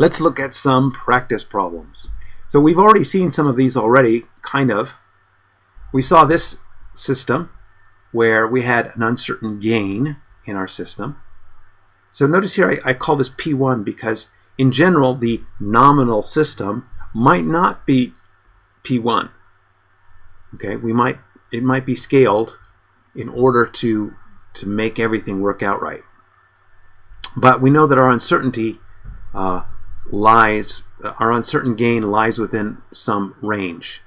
let's look at some practice problems. So we've already seen some of these already, kind of. We saw this system where we had an uncertain gain in our system. So notice here I call this P1 because in general the nominal system might not be P1. Okay, it might be scaled in order to make everything work out right. But we know that our uncertainty our uncertain gain lies within some range.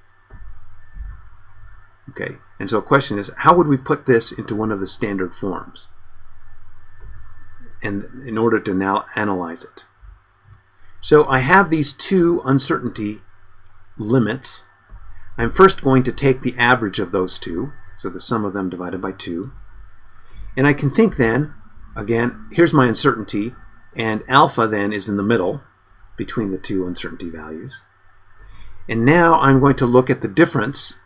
Okay, and so the question is, how would we put this into one of the standard forms? And in order to now analyze it. So I have these two uncertainty limits. I'm first going to take the average of those two, so the sum of them divided by 2. And I can think then, again, here's my uncertainty, and alpha then is in the middle between the two uncertainty values. And now I'm going to look at the difference,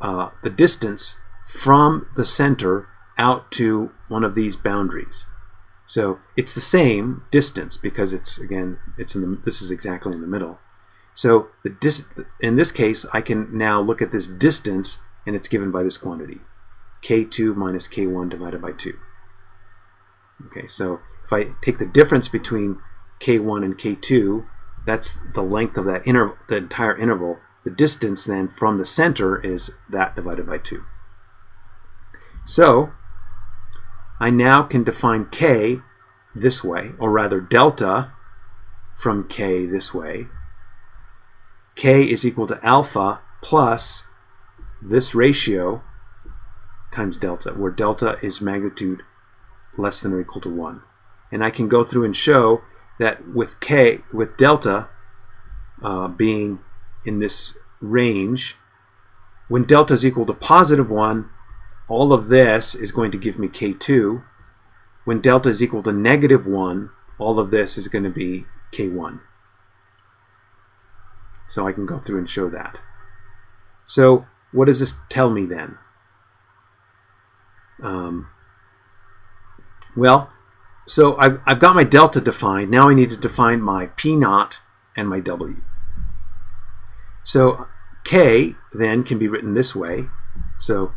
the distance from the center out to one of these boundaries. So it's the same distance because this is exactly in the middle. So in this case, I can now look at this distance, and it's given by this quantity, k2 minus k1 divided by 2. Okay, so if I take the difference between k1 and k2, that's the length of that the entire interval. The distance then from the center is that divided by 2. So I now can define k this way, or rather delta from k this way. K is equal to alpha plus this ratio times delta, where delta is magnitude less than or equal to 1. And I can go through and show that with delta being in this range, when delta is equal to positive 1, all of this is going to give me k2. When delta is equal to negative 1, all of this is going to be k1. So I can go through and show that. So what does this tell me then? Well, so I've got my delta defined. Now I need to define my P naught and my W. So K then can be written this way. So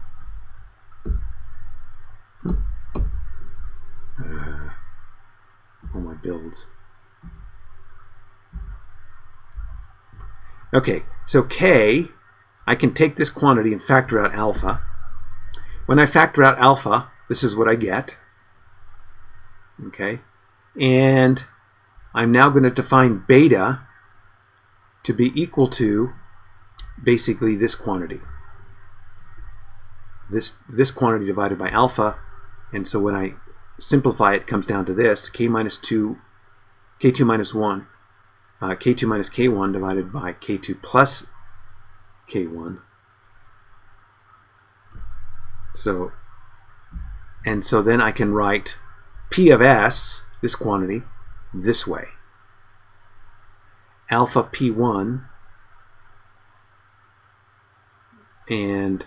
all my builds. Okay, so K, I can take this quantity and factor out alpha. When I factor out alpha, this is what I get. Okay, and I'm now going to define beta to be equal to basically this quantity. This quantity divided by alpha, and so when I simplify it comes down to this, k2 minus 1, k2 minus k1 divided by k2 plus k1. So then I can write P of S, this quantity, this way. Alpha P1 and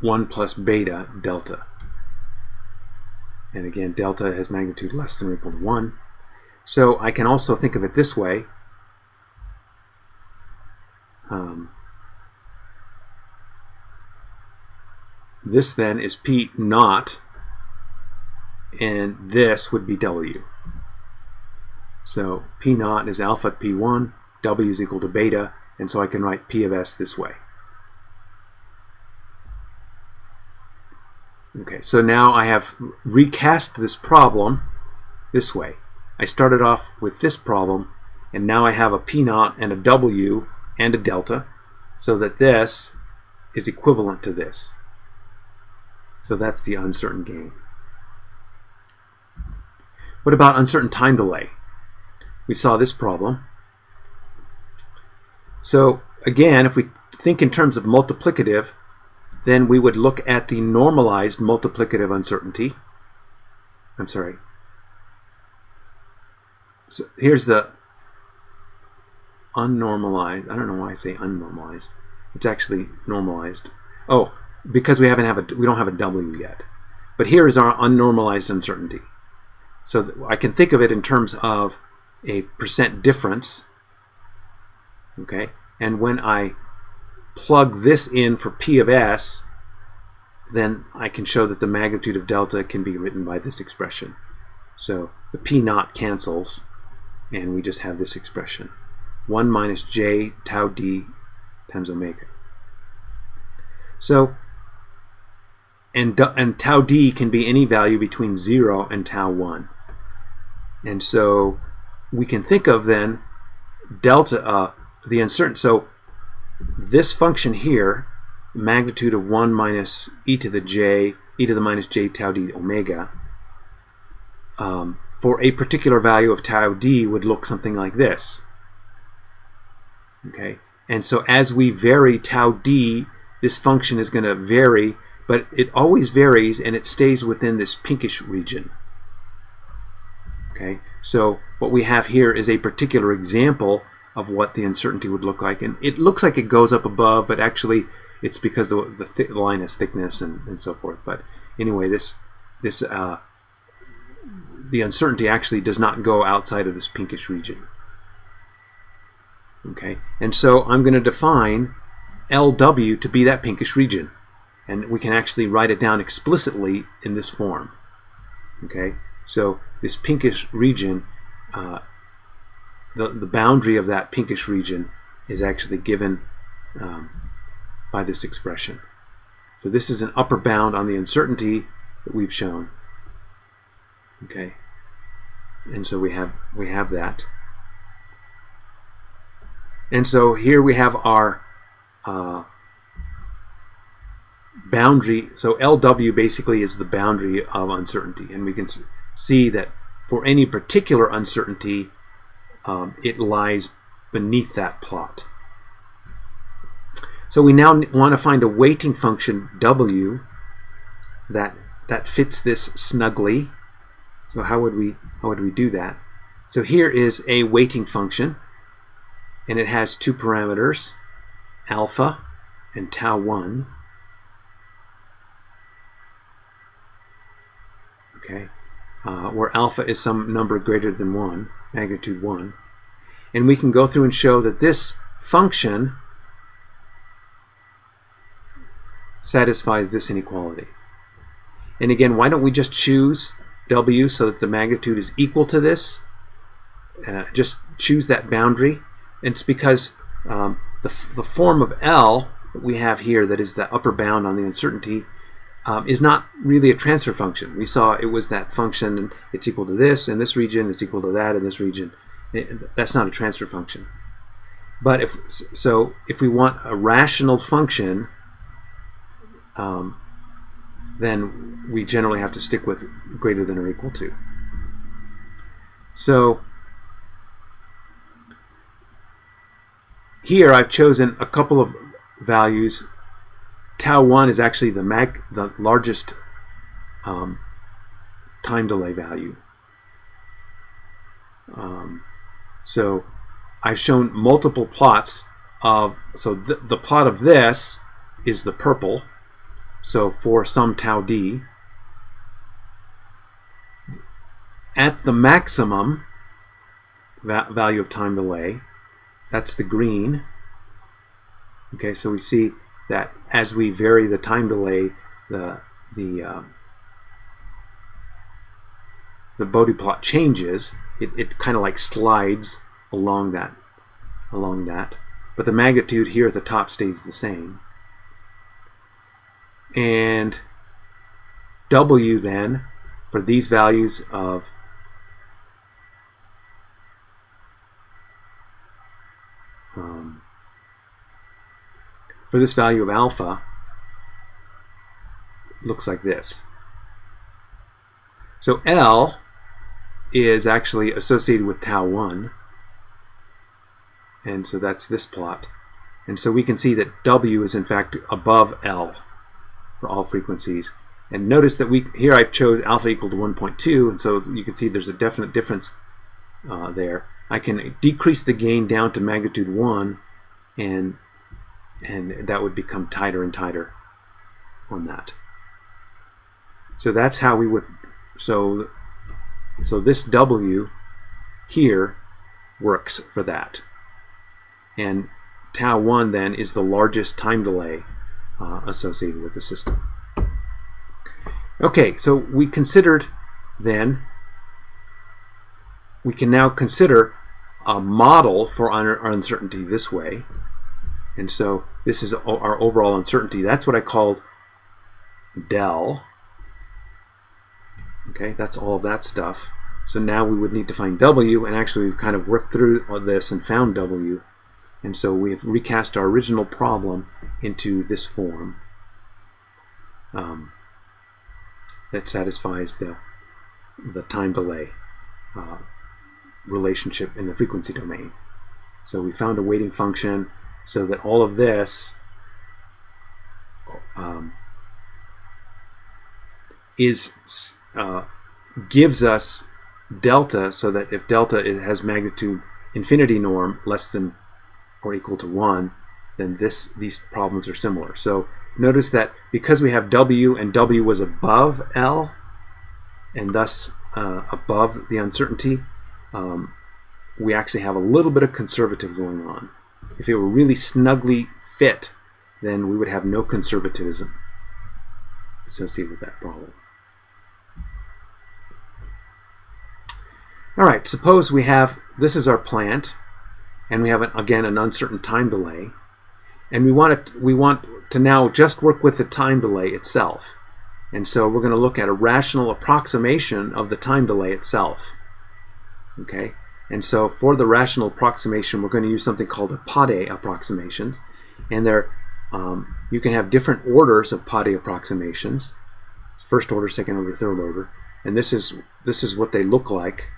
1 plus beta delta. And again, delta has magnitude less than or equal to 1. So I can also think of it this way. This then is P naught, and this would be W. So P naught is alpha P1, W is equal to beta, and so I can write P of S this way. Okay, so now I have recast this problem this way. I started off with this problem, and now I have a P naught and a W and a delta, so that this is equivalent to this. So that's the uncertain gain. What about uncertain time delay? We saw this problem. So again, if we think in terms of multiplicative, then we would look at the normalized multiplicative uncertainty. I'm sorry. So here's the unnormalized. I don't know why I say unnormalized. It's actually normalized. Oh, because we don't have a W yet. But here is our unnormalized uncertainty. so I can think of it in terms of a percent difference. Okay, and when I plug this in for P of S, then I can show that the magnitude of delta can be written by this expression. So the P naught cancels, and we just have this expression. 1 minus j tau d times omega. So, and tau d can be any value between 0 and tau 1. And so we can think of then delta, the uncertainty. So this function here, magnitude of 1 minus e to the minus j tau d omega, for a particular value of tau d would look something like this. Okay, and so as we vary tau d, this function is going to vary, but it always varies and it stays within this pinkish region. Okay, so what we have here is a particular example of what the uncertainty would look like, and it looks like it goes up above, but actually it's because the line has thickness and so forth. But anyway, the uncertainty actually does not go outside of this pinkish region. Okay, and so I'm going to define LW to be that pinkish region, and we can actually write it down explicitly in this form. Okay, so this pinkish region, the boundary of that pinkish region is actually given by this expression. So this is an upper bound on the uncertainty that we've shown. Okay, and so we have that. And so here we have our boundary. So LW basically is the boundary of uncertainty, and we can see that for any particular uncertainty, it lies beneath that plot. So we now want to find a weighting function W that fits this snugly. So how would we do that? So here is a weighting function, and it has two parameters, alpha and tau 1. Okay, where alpha is some number greater than 1, magnitude 1. And we can go through and show that this function satisfies this inequality. And again, why don't we just choose W so that the magnitude is equal to this? Just choose that boundary. It's because the form of L that we have here, that is the upper bound on the uncertainty, is not really a transfer function. We saw it was that function, and it's equal to this in this region, it's equal to that in this region. That's not a transfer function. But if we want a rational function, then we generally have to stick with greater than or equal to. So here I've chosen a couple of values. Tau 1 is actually the largest time delay value. So I've shown multiple plots of, so the plot of this is the purple. So for some tau d, at the maximum value of time delay, that's the green. Okay, so we see that as we vary the time delay, the Bode plot changes. It kind of like slides along that, but the magnitude here at the top stays the same. And W then, for these values of for this value of alpha, looks like this. So L is actually associated with tau 1, and so that's this plot. And so we can see that W is in fact above L for all frequencies. And notice that here I chose alpha equal to 1.2, and so you can see there's a definite difference there. I can decrease the gain down to magnitude 1, and that would become tighter and tighter on that. So that's how we would, so So this W here works for that. And tau 1 then is the largest time delay associated with the system. Okay, so we considered then, we can now consider a model for our uncertainty this way. And so this is our overall uncertainty. That's what I called del. Okay, that's all of that stuff. So now we would need to find W, and actually we've kind of worked through all this and found W. And so we've recast our original problem into this form that satisfies the time delay relationship in the frequency domain. So we found a weighting function so that all of this gives us delta, so that if delta has magnitude infinity norm less than or equal to 1, then these problems are similar. So notice that because we have W and W was above L and thus above the uncertainty, we actually have a little bit of conservative going on. If it were really snugly fit, then we would have no conservatism associated with that problem. All right, suppose we have, this is our plant, and we have, again, an uncertain time delay, and we want to now just work with the time delay itself. And so we're going to look at a rational approximation of the time delay itself. Okay, and so for the rational approximation, we're going to use something called a Pade approximations, and there you can have different orders of Pade approximations, first order, second order, third order, and this is what they look like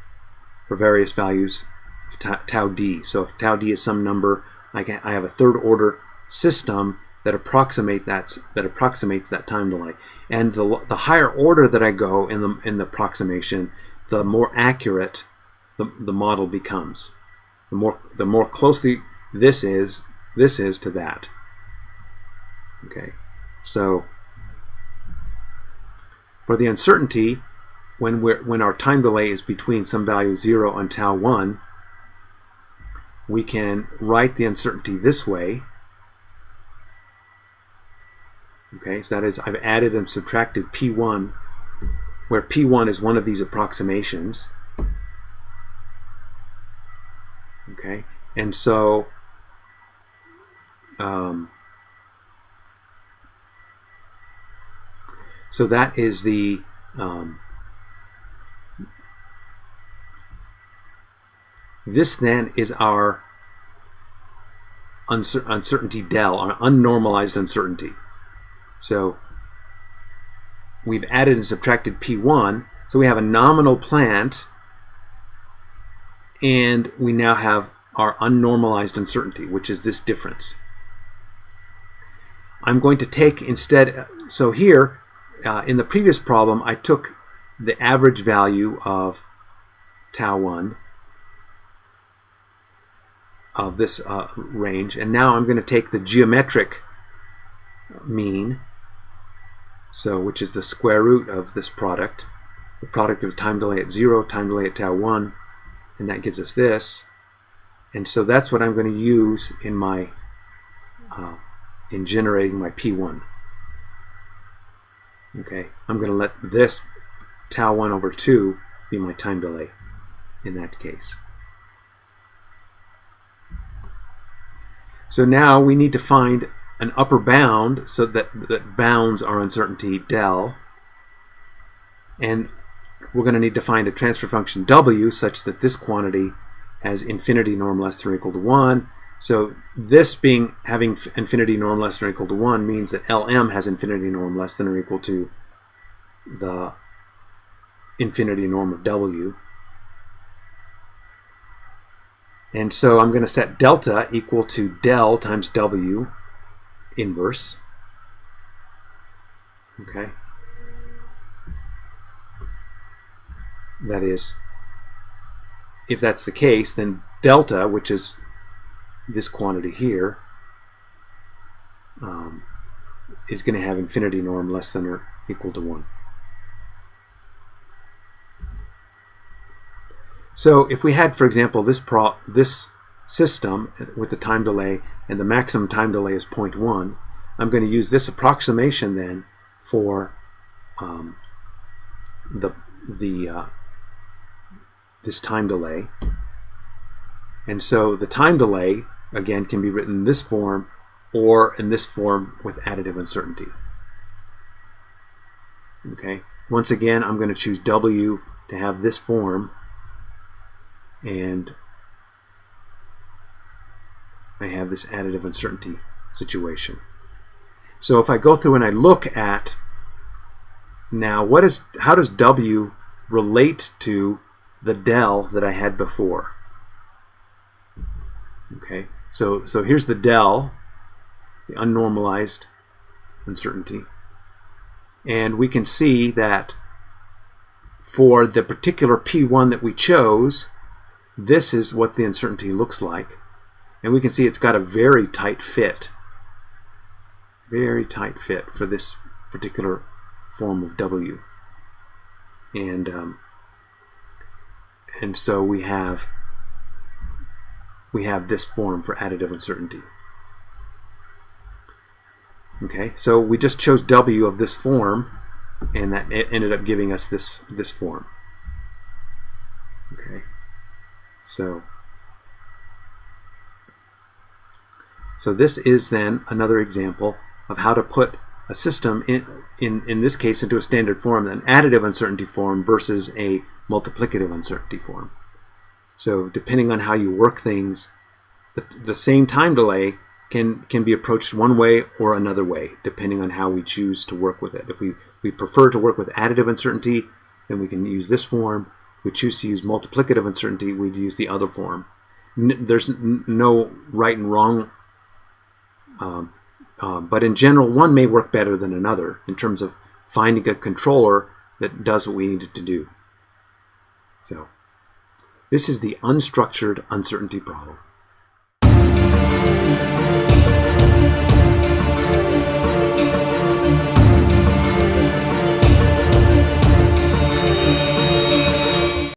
for various values of tau d. So if tau d is some number, I have a third order system that approximates that time delay. And the higher order that I go in the approximation, the more accurate the model becomes. The more closely this is to that. Okay, so for the uncertainty, when our time delay is between some value 0 and tau 1, we can write the uncertainty this way. Okay, so that is, I've added and subtracted P1, where P1 is one of these approximations. Okay, and so so that is the this then is our uncertainty del, our unnormalized uncertainty. So we've added and subtracted P1, so we have a nominal plant, and we now have our unnormalized uncertainty, which is this difference. I'm going to take instead, so here in the previous problem, I took the average value of tau 1 of this range, and now I'm going to take the geometric mean, so which is the square root of this product, the product of time delay at 0, time delay at tau 1, and that gives us this. And so that's what I'm going to use in my in generating my P1. Okay, I'm going to let this tau 1 over 2 be my time delay in that case. So now we need to find an upper bound so that bounds our uncertainty del, and we're going to need to find a transfer function W such that this quantity has infinity norm less than or equal to 1. So this having infinity norm less than or equal to 1 means that Lm has infinity norm less than or equal to the infinity norm of W. And so I'm going to set delta equal to del times W inverse. Okay. That is, if that's the case, then delta, which is this quantity here, is going to have infinity norm less than or equal to 1. So if we had, for example, this system with the time delay and the maximum time delay is 0.1, I'm going to use this approximation then for this time delay. And so the time delay, again, can be written in this form or in this form with additive uncertainty. Okay. Once again, I'm going to choose W to have this form, and I have this additive uncertainty situation. So if I go through and I look at now how does W relate to the del that I had before? Okay, so here's the del, the unnormalized uncertainty, and we can see that for the particular P1 that we chose, this is what the uncertainty looks like, and we can see it's got a very tight fit for this particular form of W, and so we have this form for additive uncertainty. Okay, so we just chose W of this form, and that ended up giving us this form. Okay, so this is then another example of how to put a system in this case into a standard form, an additive uncertainty form versus a multiplicative uncertainty form. So depending on how you work things, the same time delay can be approached one way or another way, depending on how we choose to work with it. If we prefer to work with additive uncertainty, then we can use this form. If we choose to use multiplicative uncertainty, we'd use the other form. There's no right and wrong, but in general, one may work better than another in terms of finding a controller that does what we need it to do. So this is the unstructured uncertainty problem.